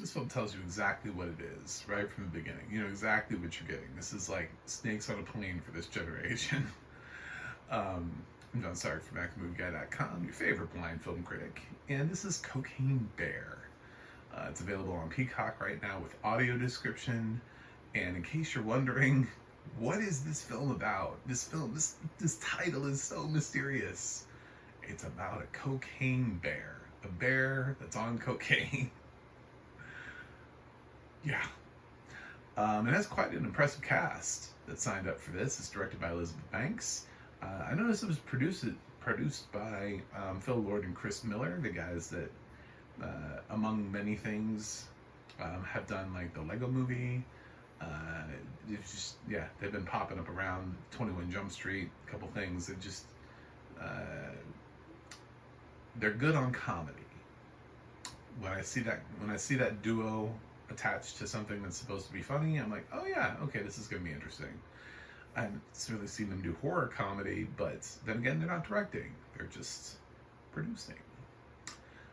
This film tells you exactly what it is right from the beginning. You know exactly what you're getting. This is like Snakes on a Plane for this generation. um, I'm John Sark from MacMovieGuy.com, your favorite blind film critic, and this is Cocaine Bear. It's available on Peacock right now with audio description. And in case you're wondering, what is this film about? This title is so mysterious. It's about a cocaine bear, a bear that's on cocaine. Yeah. It has quite an impressive cast that signed up for this. It's directed by Elizabeth Banks. I noticed it was produced by Phil Lord and Chris Miller, the guys that, among many things, have done like the Lego Movie. It's just, yeah, they've been popping up around 21 Jump Street, a couple things that just, they're good on comedy. When I see that duo attached to something that's supposed to be funny, I'm like, oh yeah, okay, this is going to be interesting. I haven't really seen them do horror comedy, but then again, they're not directing; they're just producing.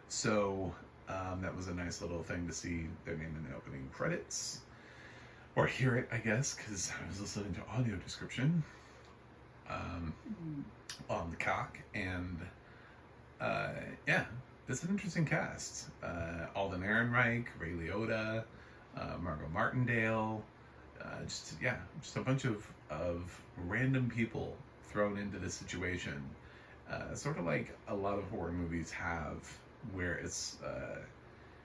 So that was a nice little thing to see their name in the opening credits, or hear it, I guess, because I was listening to audio description on the cock, and yeah, it's an interesting cast. Alden Ehrenreich, Ray Liotta, Margot Martindale, just a bunch of random people thrown into this situation. Sort of like a lot of horror movies have, where it's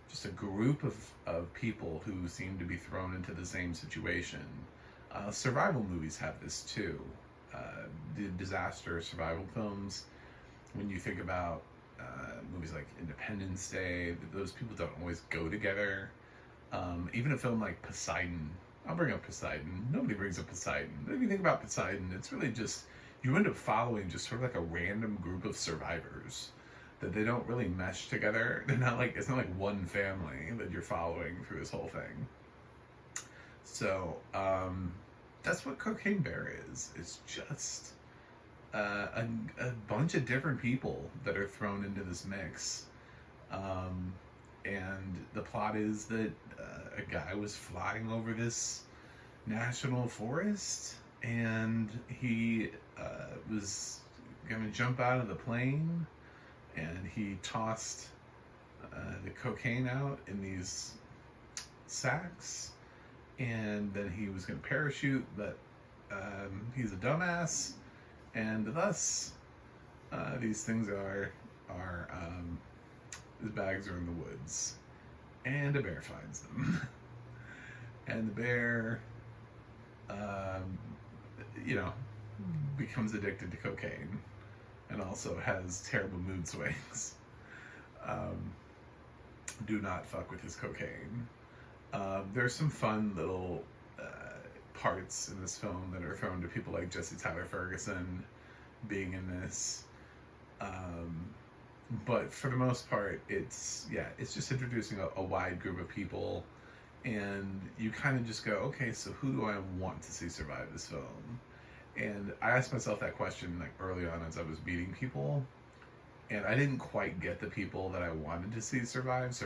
just a group of people who seem to be thrown into the same situation. Survival movies have this too. The disaster survival films, when you think about movies like Independence Day, those people don't always go together. Even a film like Poseidon, I'll bring up Poseidon. Nobody brings up Poseidon. But if you think about Poseidon, it's really just, you end up following just sort of like a random group of survivors that they don't really mesh together. They're not like, it's not like one family that you're following through this whole thing. So that's what Cocaine Bear is. It's just a bunch of different people that are thrown into this mix. And the plot is that a guy was flying over this national forest, and he was going to jump out of the plane, and he tossed the cocaine out in these sacks, and then he was going to parachute, but he's a dumbass, and thus these things his bags are in the woods, and a bear finds them. And the bear, becomes addicted to cocaine, and also has terrible mood swings. Do not fuck with his cocaine. There's some fun little parts in this film that are thrown to people like Jesse Tyler Ferguson being in this. But for the most part, it's just introducing a wide group of people, and you kind of just go, okay, so who do I want to see survive this film? And I asked myself that question like early on as I was meeting people, and I didn't quite get the people that I wanted to see survive.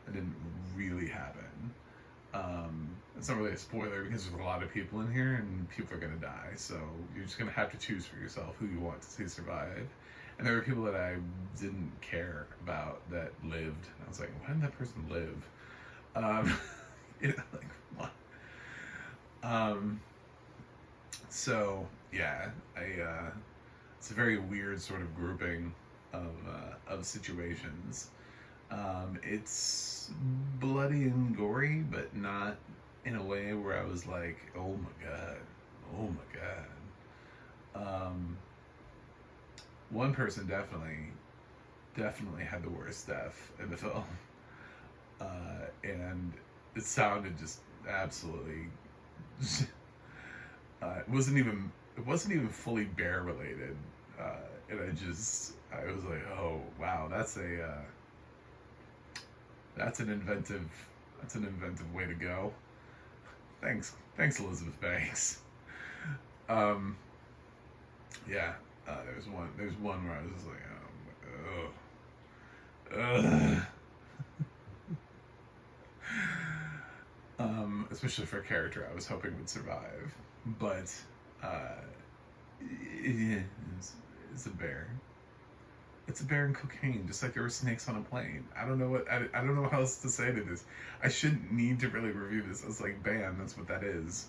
It didn't really happen. It's not really a spoiler because there's a lot of people in here and people are going to die, so you're just going to have to choose for yourself who you want to see survive. And there were people that I didn't care about that lived. And I was like, why didn't that person live? Like, what? So, yeah, it's a very weird sort of grouping of situations. It's bloody and gory, but not in a way where I was like, oh my god. One person definitely had the worst death in the film, and it sounded just absolutely. It wasn't even fully bear related, and I was like, oh wow, that's an inventive way to go. Thanks Elizabeth Banks. Yeah. There's one where I was just like, oh, especially for a character I was hoping would survive. But yeah, it's a bear. It's a bear and cocaine, just like there were snakes on a plane. I don't know what I don't know how else to say to this. I shouldn't need to really review this. It's like, bam, that's what that is.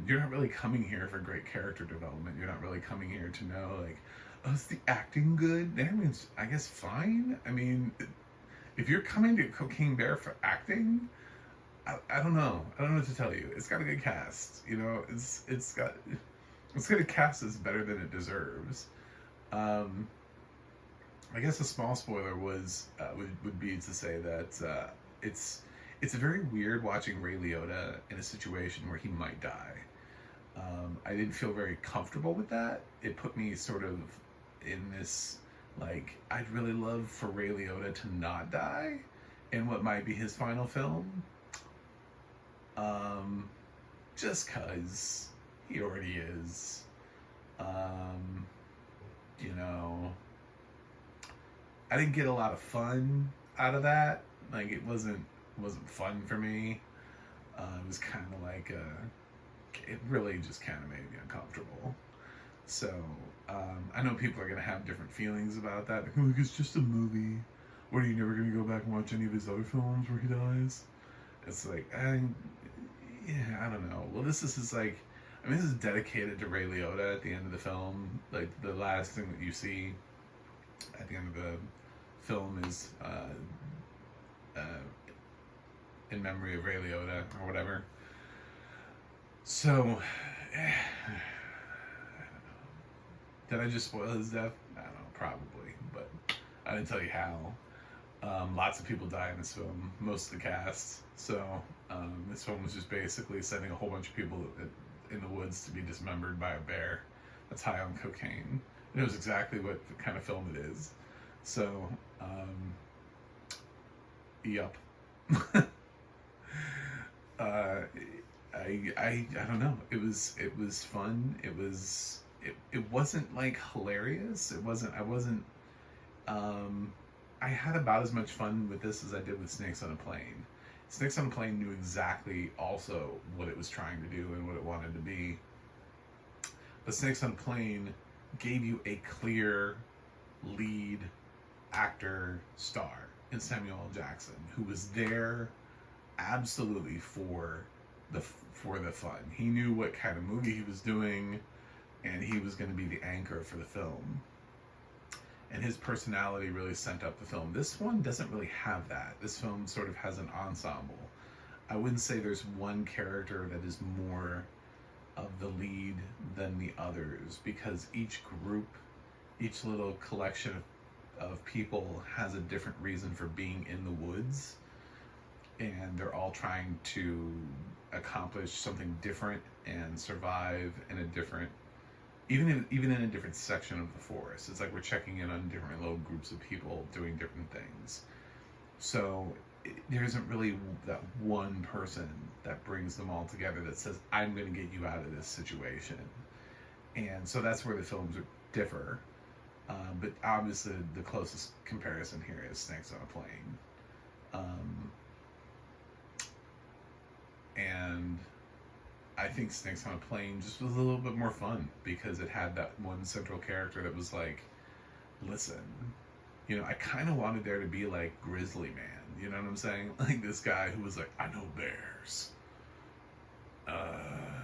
You're not really coming here for great character development. You're not really coming here to know, like, oh, is the acting good? I mean, I guess fine. I mean, if you're coming to Cocaine Bear for acting, I don't know. I don't know what to tell you. It's got a good cast. You know, it's got a cast that's better than it deserves. I guess a small spoiler would be to say that it's very weird watching Ray Liotta in a situation where he might die. I didn't feel very comfortable with that. It put me sort of in this, like, I'd really love for Ray Liotta to not die in what might be his final film. Just cause he already is. You know, I didn't get a lot of fun out of that. Like, it wasn't fun for me. It was kind of like it really just kind of made me uncomfortable. So I know people are gonna have different feelings about that. Like, oh, it's just a movie. What, are you never gonna go back and watch any of his other films where he dies? It's like, yeah, I don't know. Well, this is like, I mean, this is dedicated to Ray Liotta at the end of the film. Like, the last thing that you see at the end of the film is in memory of Ray Liotta or whatever. So, I don't know. Did I just spoil his death? I don't know, probably, but I didn't tell you how. Lots of people die in this film, most of the cast. So this film was just basically sending a whole bunch of people in the woods to be dismembered by a bear that's high on cocaine. It knows exactly what kind of film it is. So, yup. I don't know. It was fun. It wasn't like hilarious. I had about as much fun with this as I did with Snakes on a Plane. Snakes on a Plane knew exactly also what it was trying to do and what it wanted to be. But Snakes on a Plane gave you a clear lead actor star in Samuel L. Jackson, who was there absolutely for the fun. He knew what kind of movie he was doing, and he was going to be the anchor for the film. And his personality really sent up the film. This one doesn't really have that. This film sort of has an ensemble. I wouldn't say there's one character that is more of the lead than the others, because each group, each little collection of people has a different reason for being in the woods, and they're all trying to accomplish something different and survive in a different, even in a different section of the forest. It's like we're checking in on different little groups of people doing different things. So there isn't really that one person that brings them all together that says, I'm going to get you out of this situation. And so that's where the films differ. But obviously the closest comparison here is Snakes on a Plane. And I think Snakes on a Plane just was a little bit more fun because it had that one central character that was like, listen, you know, I kind of wanted there to be like Grizzly Man, you know what I'm saying? Like this guy who was like, I know bears.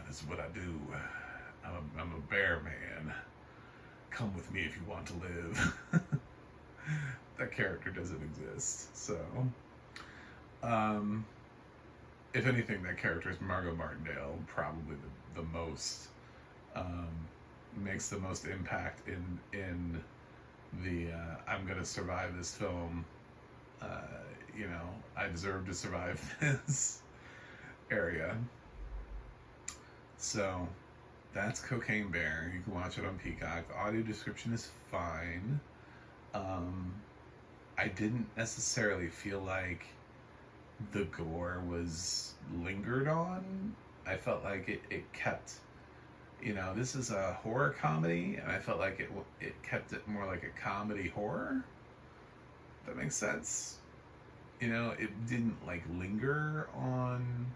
This is what I do. I'm a bear man. Come with me if you want to live. That character doesn't exist. So, if anything, that character is Margot Martindale, probably the most, makes the most impact in the I'm gonna survive this film, you know, I deserve to survive this area. So that's Cocaine Bear. You can watch it on Peacock. The audio description is fine. I didn't necessarily feel like the gore was lingered on. I felt like it kept, you know, this is a horror comedy, and I felt like it kept it more like a comedy horror. If that makes sense. You know, it didn't like linger on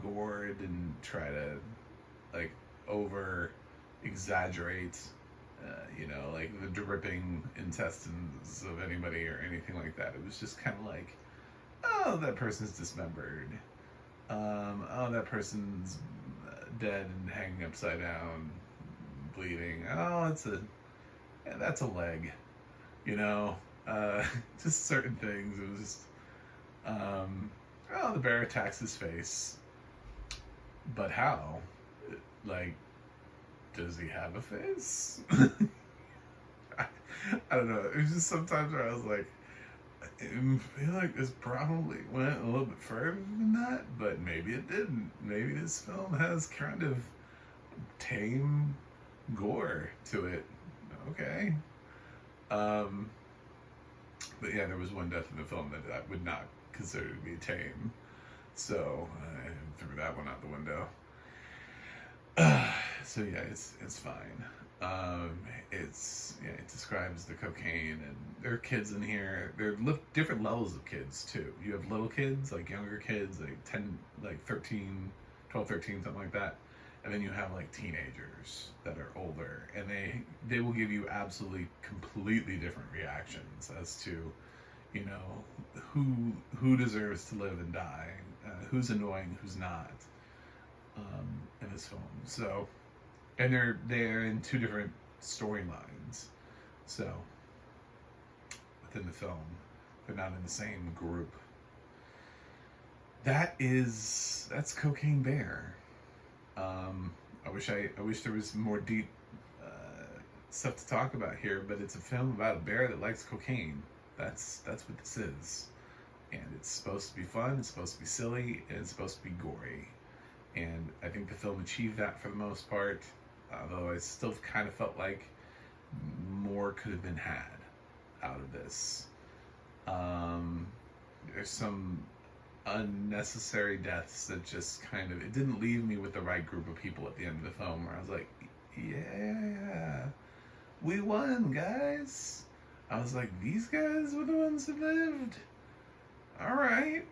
gore. It didn't try to like over exaggerate, like the dripping intestines of anybody or anything like that. It was just kind of like, oh, that person's dismembered. Oh, that person's dead and hanging upside down, bleeding. Oh, that's a leg. You know, just certain things. It was just, oh, the bear attacks his face. But how? Like, does he have a face? I don't know. It was just sometimes where I was like, I feel like this probably went a little bit further than that, but maybe it didn't. Maybe this film has kind of tame gore to it. Okay. But yeah, there was one death in the film that I would not consider to be tame. So I threw that one out the window. So yeah, it's fine. It describes the cocaine, and there are kids in here. There are different levels of kids too. You have little kids, like younger kids, like 10, like 13, 12, 13, something like that. And then you have like teenagers that are older, and they will give you absolutely completely different reactions as to, who deserves to live and die, who's annoying, who's not, in this film. So, and they're in two different storylines. So within the film, they're not in the same group. That's Cocaine Bear. I wish there was more deep stuff to talk about here, but it's a film about a bear that likes cocaine. That's what this is, and it's supposed to be fun. It's supposed to be silly, and it's supposed to be gory. And I think the film achieved that for the most part. Although I still kind of felt like more could have been had out of this. There's some unnecessary deaths that just it didn't leave me with the right group of people at the end of the film, where I was like, yeah, we won, guys. I was like, these guys were the ones who lived. All right,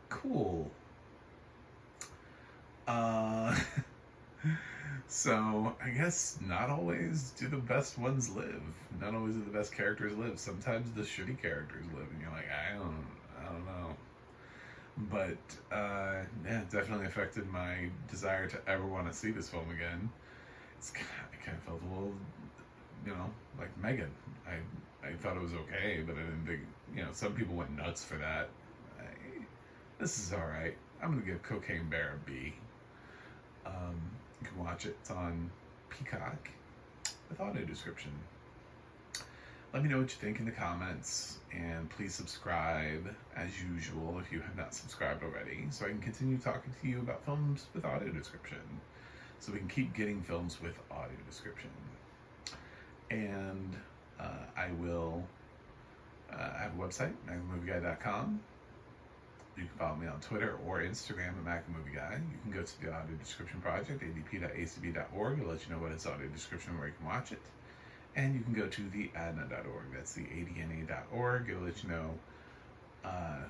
cool. So I guess not always do the best ones live. Not always do the best characters live. Sometimes the shitty characters live, and you're like, I don't know. But yeah, it definitely affected my desire to ever want to see this film again. I kind of felt a little, like Megan. I thought it was okay, but I didn't think, some people went nuts for that. This is all right. I'm gonna give Cocaine Bear a B. You can watch it. It's on Peacock with audio description. Let me know what you think in the comments, and please subscribe as usual if you have not subscribed already, so I can continue talking to you about films with audio description, so we can keep getting films with audio description. And I will have a website, MacMovieGuy.com. You can follow me on Twitter or Instagram at MacMovieGuy. You can go to the Audio Description Project, adp.acb.org. It'll let you know what is audio description, where you can watch it. And you can go to the ADNA.org. That's the ADNA.org. It'll let you know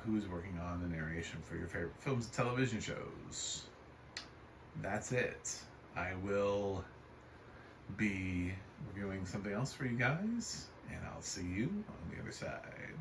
who's working on the narration for your favorite films and television shows. That's it. I will be reviewing something else for you guys, and I'll see you on the other side.